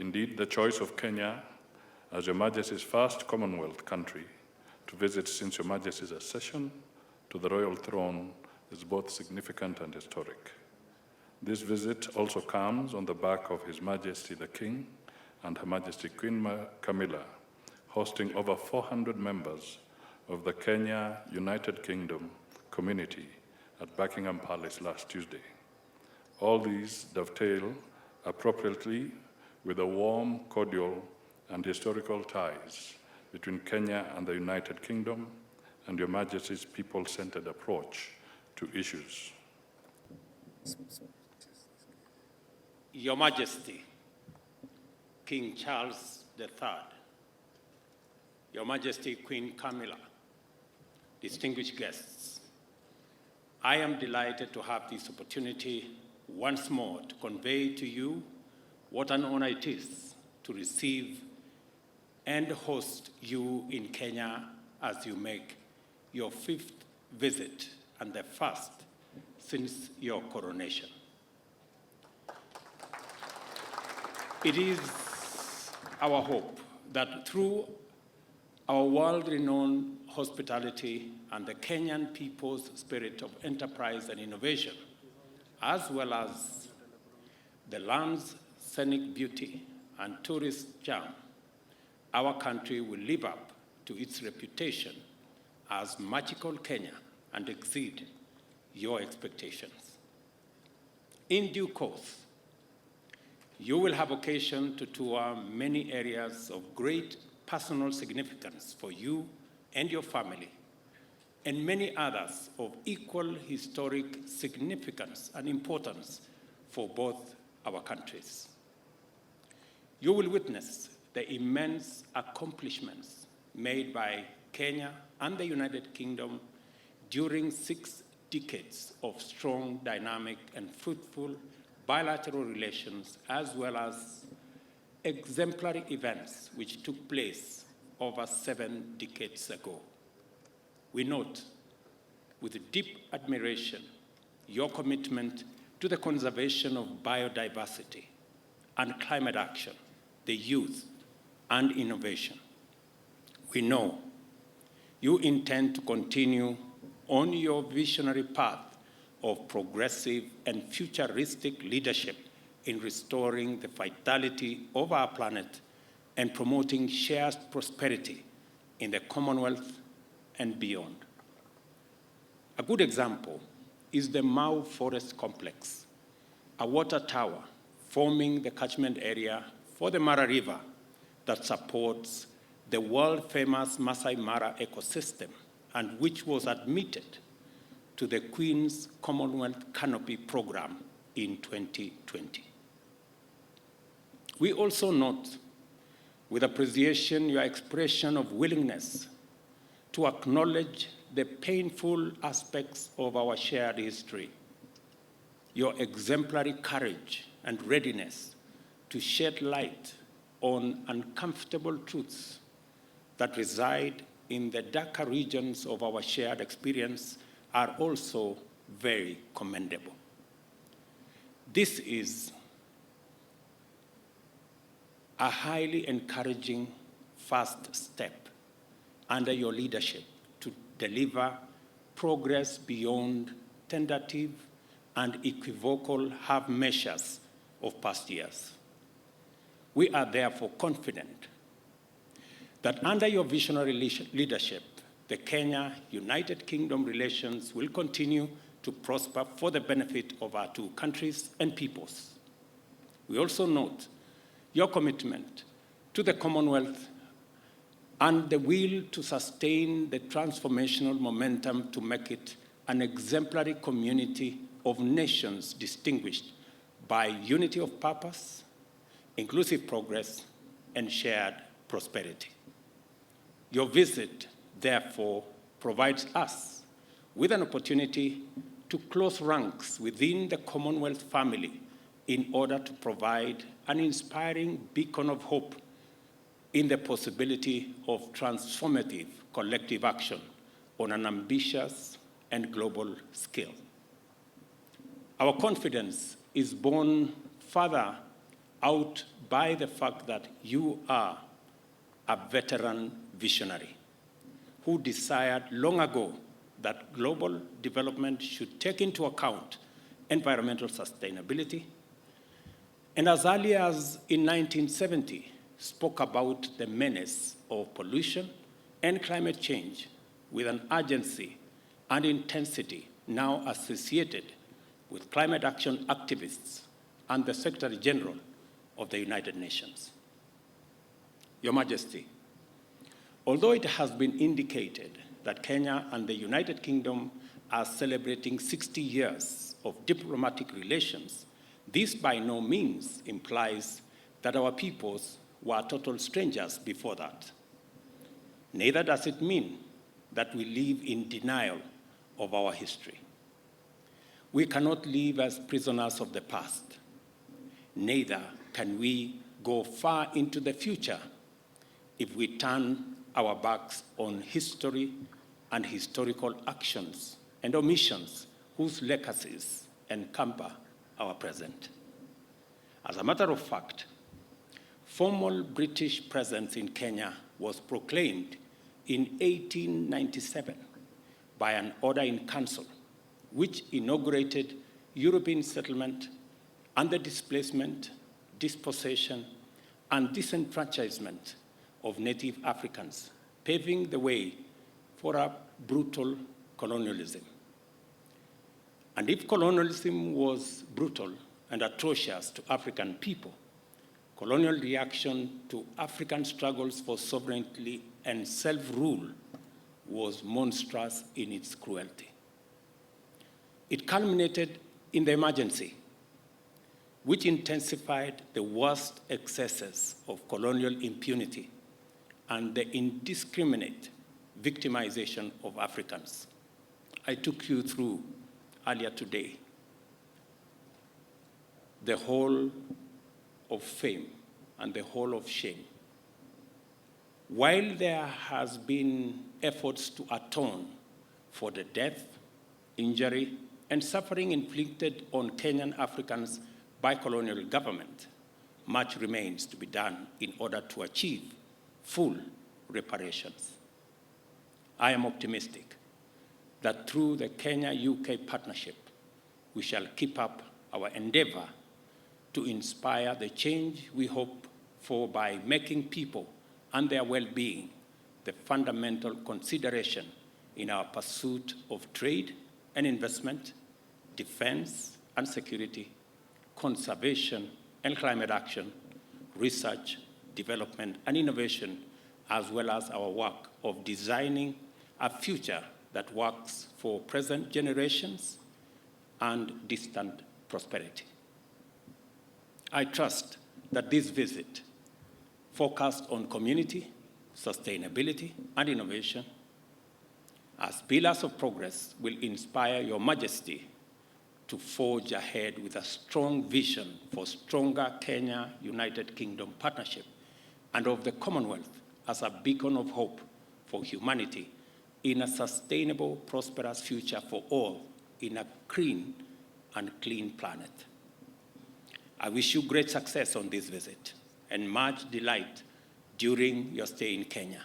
Indeed, the choice of Kenya as Your Majesty's first Commonwealth country to visit since Your Majesty's accession to the royal throne is both significant and historic. This visit also comes on the back of His Majesty the King and Her Majesty Queen Camilla hosting over 400 members of the Kenya United Kingdom community at Buckingham Palace last Tuesday. All these dovetail appropriately with the warm, cordial, and historical ties between Kenya and the United Kingdom and Your Majesty's people-centered approach to issues. Your Majesty, King Charles III, Your Majesty Queen Camilla, distinguished guests, I am delighted to have this opportunity once more to convey to you what an honor it is to receive and host you in Kenya as you make your 5th visit and the first since your coronation. It is our hope that through our world-renowned hospitality and the Kenyan people's spirit of enterprise and innovation, as well as the land's scenic beauty and tourist charm, our country will live up to its reputation as magical Kenya and exceed your expectations. In due course, you will have occasion to tour many areas of great personal significance for you and your family, and many others of equal historic significance and importance for both our countries. You will witness the immense accomplishments made by Kenya and the United Kingdom during 6 decades of strong, dynamic, and fruitful bilateral relations, as well as exemplary events which took place over 7 decades ago. We note with deep admiration your commitment to the conservation of biodiversity and climate action, the youth, and innovation. We know you intend to continue on your visionary path of progressive and futuristic leadership in restoring the vitality of our planet and promoting shared prosperity in the Commonwealth and beyond. A good example is the Mau Forest Complex, a water tower forming the catchment area for the Mara River that supports the world-famous Masai Mara ecosystem and which was admitted to the Queen's Commonwealth Canopy Program in 2020. We also note with appreciation your expression of willingness to acknowledge the painful aspects of our shared history, your exemplary courage and readiness to shed light on uncomfortable truths that reside in the darker regions of our shared experience are also very commendable. This is a highly encouraging first step under your leadership to deliver progress beyond tentative and equivocal half measures of past years. We are therefore confident that under your visionary leadership, the Kenya-United Kingdom relations will continue to prosper for the benefit of our 2 countries and peoples. We also note your commitment to the Commonwealth and the will to sustain the transformational momentum to make it an exemplary community of nations distinguished by unity of purpose, inclusive progress, and shared prosperity. Your visit, therefore, provides us with an opportunity to close ranks within the Commonwealth family in order to provide an inspiring beacon of hope in the possibility of transformative collective action on an ambitious and global scale. Our confidence is borne further out by the fact that you are a veteran visionary who desired long ago that global development should take into account environmental sustainability, and as early as in 1970, spoke about the menace of pollution and climate change with an urgency and intensity now associated with climate action activists and the Secretary General of the United Nations. Your Majesty, although it has been indicated that Kenya and the United Kingdom are celebrating 60 years of diplomatic relations, this by no means implies that our peoples were total strangers before that. Neither does it mean that we live in denial of our history. We cannot live as prisoners of the past. Neither can we go far into the future if we turn our backs on history and historical actions and omissions whose legacies encumber our present. As a matter of fact, formal British presence in Kenya was proclaimed in 1897 by an order in council, which inaugurated European settlement and the displacement, dispossession, and disenfranchisement of native Africans, paving the way for a brutal colonialism. And if colonialism was brutal and atrocious to African people, colonial reaction to African struggles for sovereignty and self-rule was monstrous in its cruelty. It culminated in the emergency, which intensified the worst excesses of colonial impunity and the indiscriminate victimization of Africans. I took you through earlier today the whole of fame and the whole of shame. While there has been efforts to atone for the death, injury, and suffering inflicted on Kenyan Africans by colonial government, much remains to be done in order to achieve full reparations. I am optimistic that through the Kenya-UK partnership, we shall keep up our endeavor to inspire the change we hope for by making people and their well-being the fundamental consideration in our pursuit of trade and investment, defense and security, conservation and climate action, research, development and innovation, as well as our work of designing a future that works for present generations and distant prosperity. I trust that this visit, focused on community, sustainability, and innovation, as pillars of progress, will inspire Your Majesty to forge ahead with a strong vision for stronger Kenya-United Kingdom partnership and of the Commonwealth as a beacon of hope for humanity in a sustainable, prosperous future for all in a green and clean planet. I wish you great success on this visit and much delight during your stay in Kenya.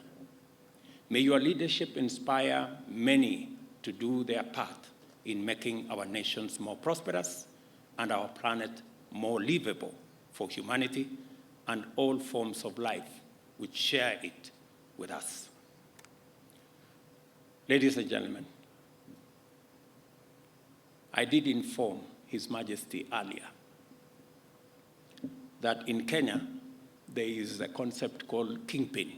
May your leadership inspire many to do their part in making our nations more prosperous and our planet more livable for humanity and all forms of life which share it with us. Ladies and gentlemen, I did inform His Majesty earlier that in Kenya, there is a concept called kingpin,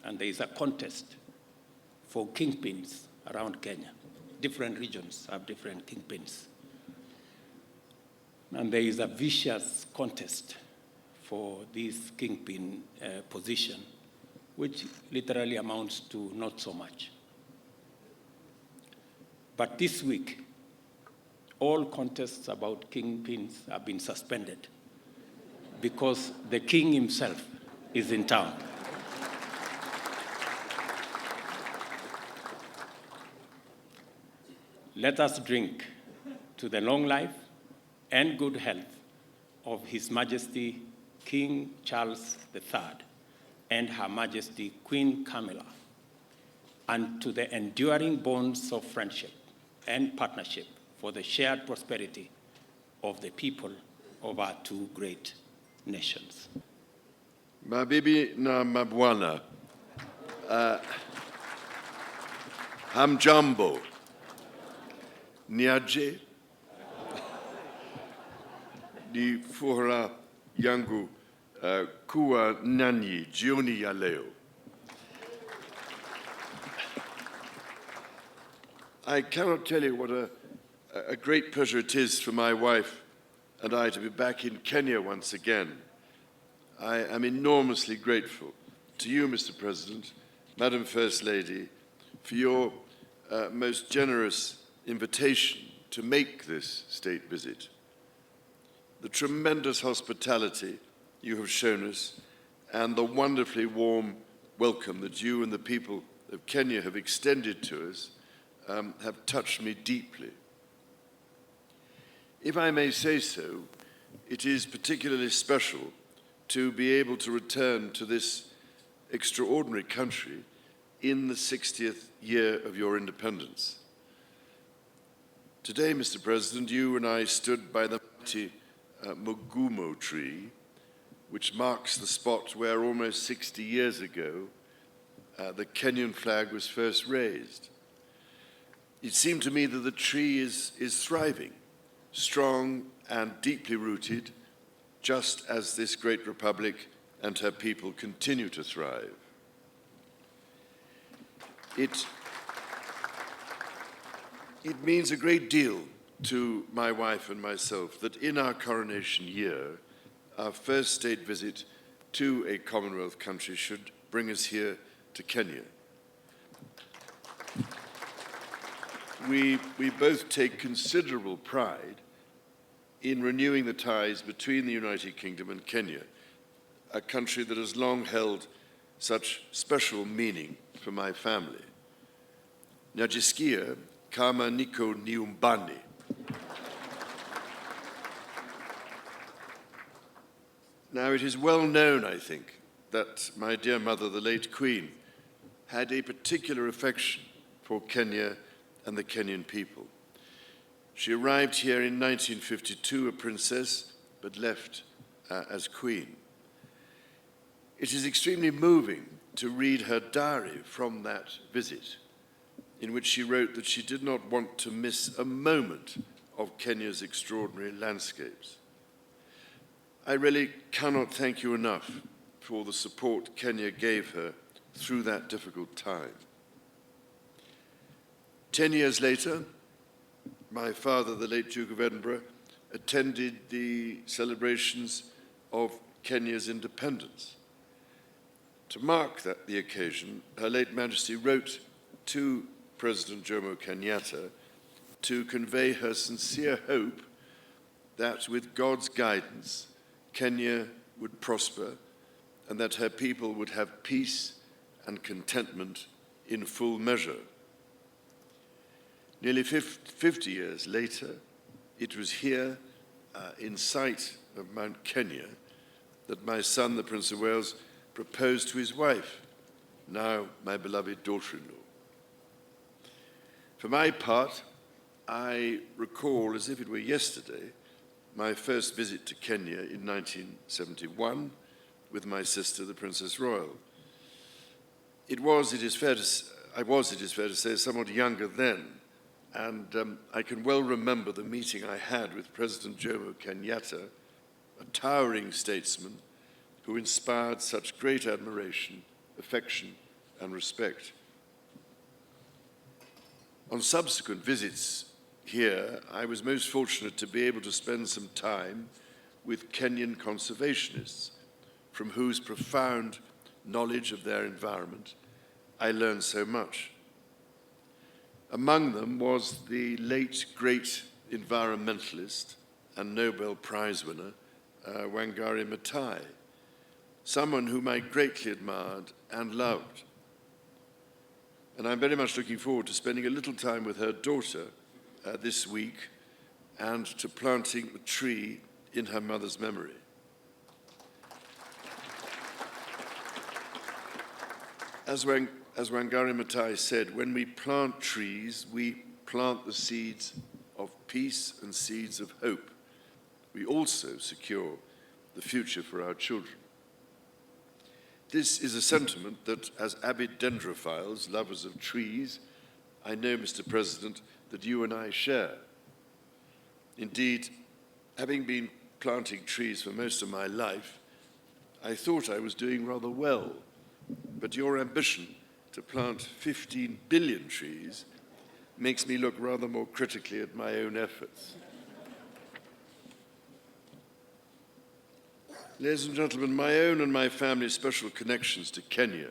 and there is a contest for kingpins around Kenya. Different regions have different kingpins. And there is a vicious contest for this kingpin position, which literally amounts to not so much. But this week, all contests about kingpins have been suspended because the king himself is in town. Let us drink to the long life and good health of His Majesty King Charles III and Her Majesty Queen Camilla, and to the enduring bonds of friendship and partnership for the shared prosperity of the people of our two great nations. Mabibi na mabwana, hamjambo, niaje, ni furaha yangu kuwa nanyi jioni ya leo. I cannot tell you what a great pleasure it is for my wife and I to be back in Kenya once again. I am enormously grateful to you, Mr. President, Madam First Lady, for your most generous invitation to make this state visit. The tremendous hospitality you have shown us and the wonderfully warm welcome that you and the people of Kenya have extended to us have touched me deeply. If I may say so, it is particularly special to be able to return to this extraordinary country in the 60th year of your independence. Today, Mr. President, you and I stood by the mighty Mugumo tree, which marks the spot where almost 60 years ago the Kenyan flag was first raised. It seemed to me that the tree is thriving, strong and deeply rooted, just as this great republic and her people continue to thrive. It means a great deal to my wife and myself that in our coronation year, our first state visit to a Commonwealth country should bring us here to Kenya. We both take considerable pride in renewing the ties between the United Kingdom and Kenya, a country that has long held such special meaning for my family. Najisikia kama niko nyumbani. Now, it is well known, I think, that my dear mother, the late Queen, had a particular affection for Kenya and the Kenyan people. She arrived here in 1952, a princess, but left as Queen. It is extremely moving to read her diary from that visit, in which she wrote that she did not want to miss a moment of Kenya's extraordinary landscapes. I really cannot thank you enough for the support Kenya gave her through that difficult time. 10 years later, my father, the late Duke of Edinburgh, attended the celebrations of Kenya's independence. To mark the occasion, Her late Majesty wrote to President Jomo Kenyatta to convey her sincere hope that with God's guidance, Kenya would prosper and that her people would have peace and contentment in full measure. Nearly 50 years later, it was here, in sight of Mount Kenya, that my son, the Prince of Wales, proposed to his wife, now my beloved daughter-in-law. For my part, I recall, as if it were yesterday, my first visit to Kenya in 1971 with my sister, the Princess Royal. It is fair to say, somewhat younger then, and I can well remember the meeting I had with President Jomo Kenyatta, a towering statesman who inspired such great admiration, affection, and respect. On subsequent visits here, I was most fortunate to be able to spend some time with Kenyan conservationists, from whose profound knowledge of their environment I learned so much. Among them was the late great environmentalist and Nobel Prize winner, Wangari Maathai, someone whom I greatly admired and loved. And I'm very much looking forward to spending a little time with her daughter this week and to planting a tree in her mother's memory. As Wangari Maathai said, when we plant trees, we plant the seeds of peace and seeds of hope. We also secure the future for our children. This is a sentiment that, as avid dendrophiles, lovers of trees, I know, Mr. President, that you and I share. Indeed, having been planting trees for most of my life, I thought I was doing rather well. But your ambition to plant 15 billion trees makes me look rather more critically at my own efforts. Ladies and gentlemen, my own and my family's special connections to Kenya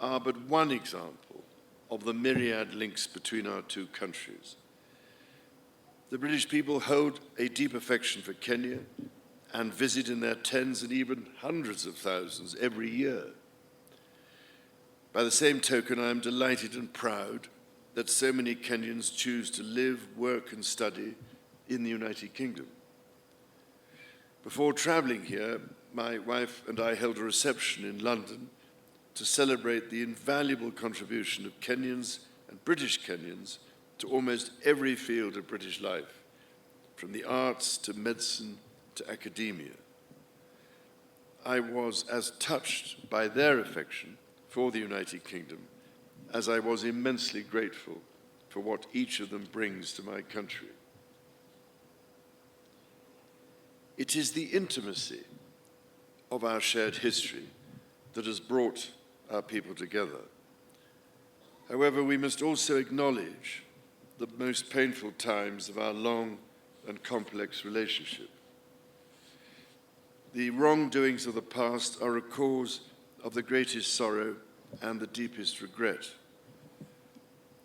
are but one example of the myriad links between our two countries. The British people hold a deep affection for Kenya and visit in their tens and even hundreds of thousands every year. By the same token, I am delighted and proud that so many Kenyans choose to live, work, and study in the United Kingdom. Before traveling here, my wife and I held a reception in London to celebrate the invaluable contribution of Kenyans and British Kenyans to almost every field of British life, from the arts to medicine to academia. I was as touched by their affection for the United Kingdom as I was immensely grateful for what each of them brings to my country. It is the intimacy of our shared history that has brought our people together. However, we must also acknowledge the most painful times of our long and complex relationship. The wrongdoings of the past are a cause of the greatest sorrow and the deepest regret.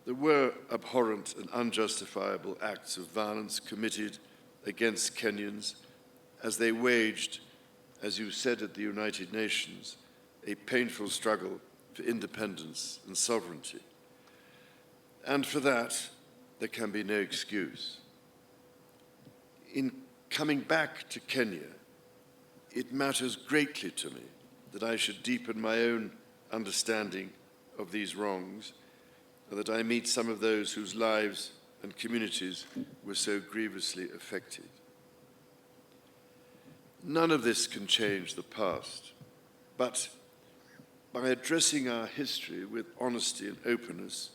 There were abhorrent and unjustifiable acts of violence committed against Kenyans as they waged, as you said at the United Nations, a painful struggle for independence and sovereignty. And for that, there can be no excuse. In coming back to Kenya, it matters greatly to me that I should deepen my own understanding of these wrongs, and that I meet some of those whose lives and communities were so grievously affected. None of this can change the past, but by addressing our history with honesty and openness,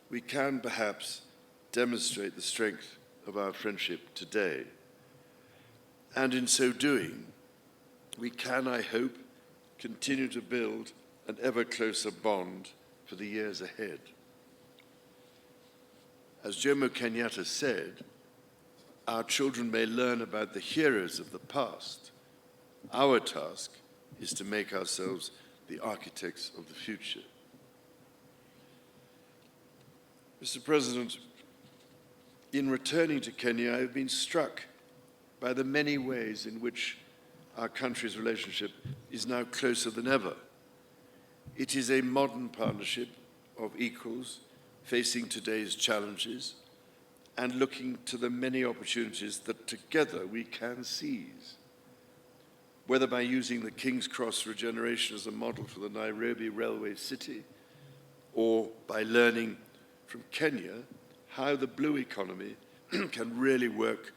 we can perhaps demonstrate the strength of our friendship today. And in so doing, we can, I hope, continue to build an ever closer bond for the years ahead. As Jomo Kenyatta said, our children may learn about the heroes of the past. Our task is to make ourselves the architects of the future. Mr. President, in returning to Kenya, I have been struck by the many ways in which our country's relationship is now closer than ever. It is a modern partnership of equals facing today's challenges and looking to the many opportunities that together we can seize. Whether by using the King's Cross regeneration as a model for the Nairobi railway city, or by learning from Kenya how the blue economy can really work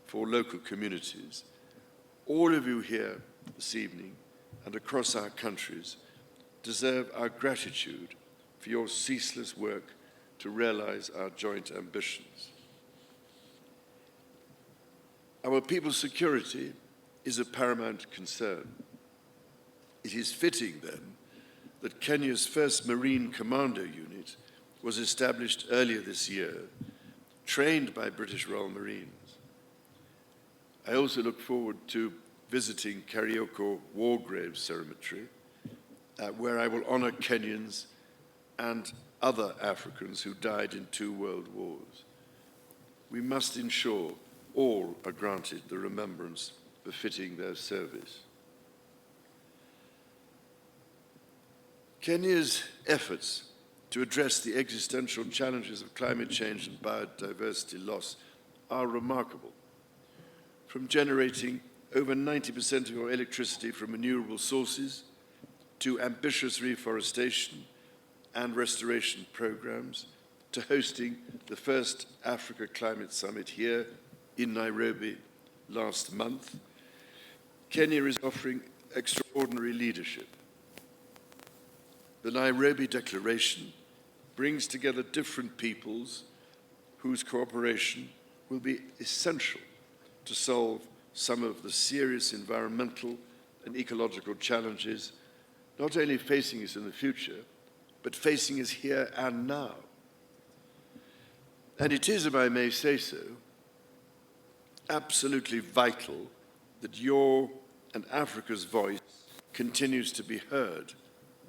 for local communities, all of you here this evening and across our countries deserve our gratitude for your ceaseless work to realize our joint ambitions. Our people's security is a paramount concern. It is fitting, then, that Kenya's first Marine Commando Unit was established earlier this year, trained by British Royal Marines. I also look forward to visiting Karioko War Graves Cemetery, where I will honor Kenyans and other Africans who died in 2 world wars. We must ensure all are granted the remembrance befitting their service. Kenya's efforts to address the existential challenges of climate change and biodiversity loss are remarkable. From generating over 90% of your electricity from renewable sources to ambitious reforestation and restoration programs, to hosting the first Africa Climate Summit here in Nairobi last month, Kenya is offering extraordinary leadership. The Nairobi Declaration brings together different peoples whose cooperation will be essential to solve some of the serious environmental and ecological challenges not only facing us in the future, but facing us here and now. And it is, if I may say so, absolutely vital that your and Africa's voice continues to be heard,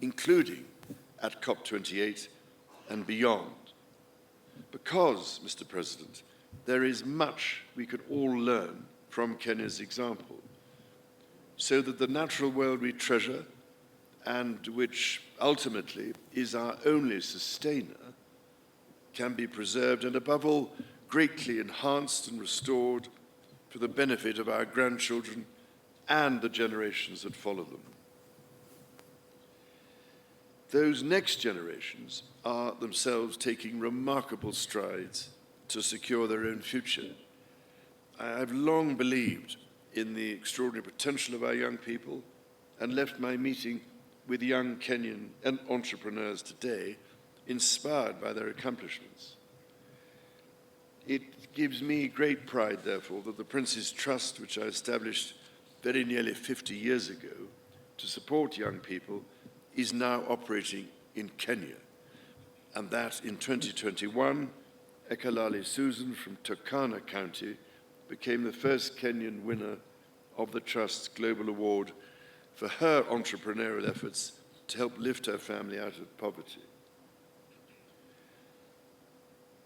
including at COP28 and beyond. Because, Mr. President, there is much we could all learn from Kenya's example, so that the natural world we treasure, and which ultimately is our only sustainer, can be preserved and, above all, greatly enhanced and restored for the benefit of our grandchildren and the generations that follow them. Those next generations are themselves taking remarkable strides to secure their own future. I've long believed in the extraordinary potential of our young people and left my meeting with young Kenyan entrepreneurs today inspired by their accomplishments. It gives me great pride, therefore, that the Prince's Trust, which I established very nearly 50 years ago to support young people, is now operating in Kenya, and that in 2021, Ekalali Susan from Turkana County became the first Kenyan winner of the Trust's Global Award for her entrepreneurial efforts to help lift her family out of poverty.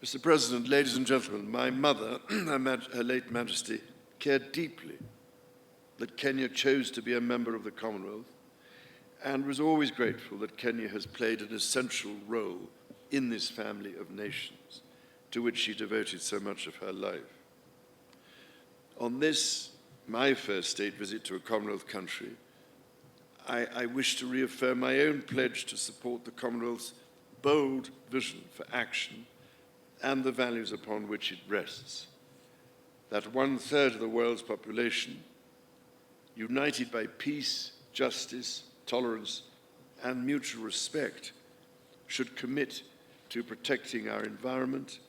Mr. President, ladies and gentlemen, my mother, Her late Majesty, cared deeply that Kenya chose to be a member of the Commonwealth and was always grateful that Kenya has played an essential role in this family of nations to which she devoted so much of her life. On this, my first state visit to a Commonwealth country, I wish to reaffirm my own pledge to support the Commonwealth's bold vision for action and the values upon which it rests. That 1/3 of the world's population, united by peace, justice, tolerance, and mutual respect, should commit to protecting our environment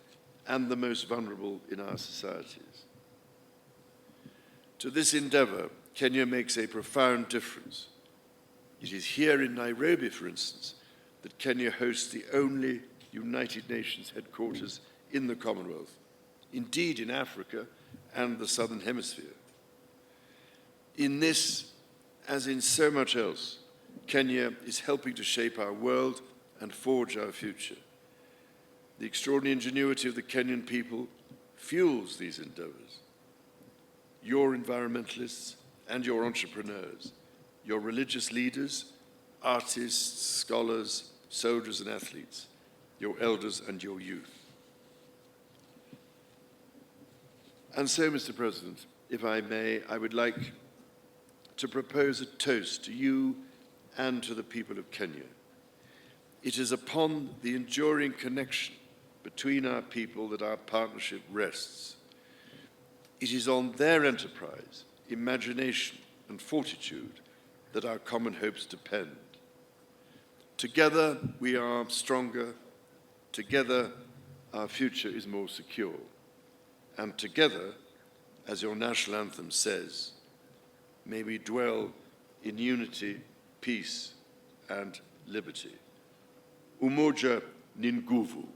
and the most vulnerable in our societies. To this endeavor, Kenya makes a profound difference. It is here in Nairobi, for instance, that Kenya hosts the only United Nations headquarters in the Commonwealth, indeed in Africa and the Southern Hemisphere. In this, as in so much else, Kenya is helping to shape our world and forge our future. The extraordinary ingenuity of the Kenyan people fuels these endeavors. Your environmentalists and your entrepreneurs, your religious leaders, artists, scholars, soldiers and athletes, your elders and your youth. And so, Mr. President, if I may, I would like to propose a toast to you and to the people of Kenya. It is upon the enduring connection between our people that our partnership rests. It is on their enterprise, imagination, and fortitude that our common hopes depend. Together we are stronger, together our future is more secure, and together, as your national anthem says, may we dwell in unity, peace, and liberty. Umoja ni nguvu.